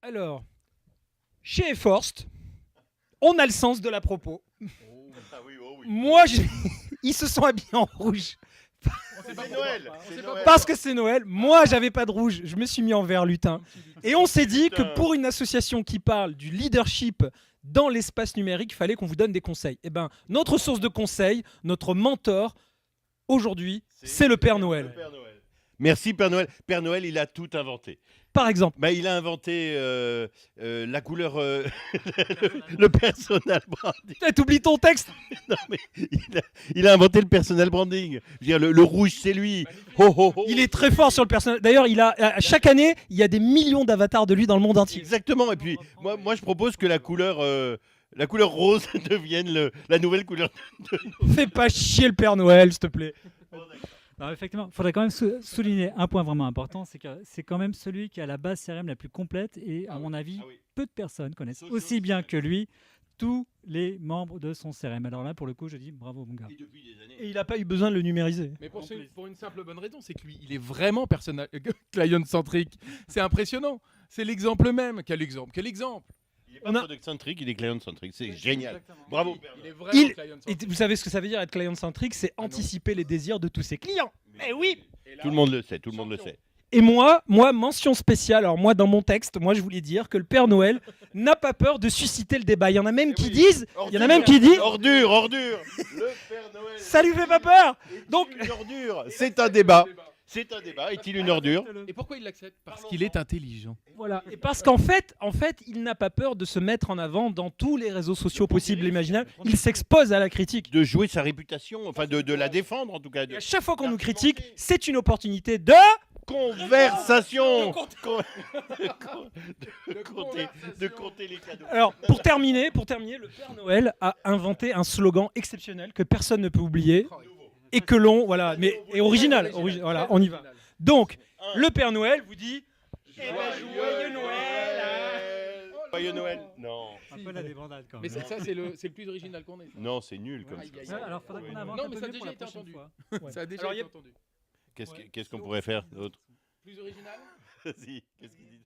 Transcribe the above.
Alors, chez Eforst, on a le sens de la propos. Ah oui, oh oui. Moi, ils se sont habillés en rouge. C'est Noël. C'est Noël. Parce que c'est Noël. Moi, j'avais pas de rouge. Je me suis mis en vert lutin. Et on s'est dit que pour une association qui parle du leadership dans l'espace numérique, il fallait qu'on vous donne des conseils. Eh ben, notre source de conseils, notre mentor, aujourd'hui, c'est le Père Noël. Le Père Noël. Merci Père Noël. Père Noël, il a tout inventé. Par exemple, Bah, il a inventé la couleur, le personal branding. t'oublies ton texte. Non, mais il a inventé le personal branding. Je veux dire, le rouge, c'est lui. Ho, ho, ho. Il est très fort sur le personnage. D'ailleurs, chaque année, il y a des millions d'avatars de lui dans le monde entier. Exactement. Et puis, moi, je propose que la couleur rose devienne la nouvelle couleur. Fais pas chier le Père Noël, s'il te plaît. Alors effectivement, il faudrait quand même souligner un point vraiment important, c'est que c'est quand même celui qui a la base CRM la plus complète et à mon avis, peu de personnes connaissent aussi bien que lui tous les membres de son CRM. Alors là, pour le coup, je dis bravo mon gars. Et depuis des années. Et il n'a pas eu besoin de le numériser. Mais pour une simple bonne raison, c'est que lui, il est vraiment client-centrique. C'est impressionnant. C'est l'exemple même. Quel exemple? Il est pas product-centric, il est client-centric. C'est génial. Exactement. Bravo. Il est vraiment Et client-centric. vous savez ce que ça veut dire être client-centric? C'est anticiper les désirs de tous ses clients. Eh oui. Et là, Tout le monde le sait. Tout le monde le sait. Et moi, mention spéciale. Alors moi, dans mon texte, moi, je voulais dire que le Père Noël n'a pas peur de susciter le débat. Il y en a même qui disent, Ordure. Le Père Noël. ça lui fait pas peur. Donc une ordure. C'est un débat. C'est un débat. Est-il une ordure? Et pourquoi il l'accepte? Parce qu'il est intelligent. Voilà. Et parce qu'en fait, il n'a pas peur de se mettre en avant dans tous les réseaux sociaux possibles et imaginables. Il s'expose à la critique. De jouer sa réputation, enfin de la défendre en tout cas. Et à chaque fois qu'on nous critique, c'est une opportunité de Conversation. De compter les cadeaux. Alors, pour terminer, le Père Noël a inventé un slogan exceptionnel que personne ne peut oublier et que l'on, voilà, mais est original. Voilà, on y va. Donc, le Père Noël vous dit joyeux Noël. Joyeux Noël. Non. Un peu la débandade quand Mais même. ça, c'est le plus original qu'on ait. Non, c'est nul comme Aïe, aïe, ça. aïe. Alors, faudrait qu'on invente Non, un mais peu ça a mieux pour déjà la été prochaine entendu. fois. Ça a déjà Alors, été entendu. Qu'est-ce qu'on pourrait faire d'autre? Plus original? Si, qu'est-ce qu'il dit?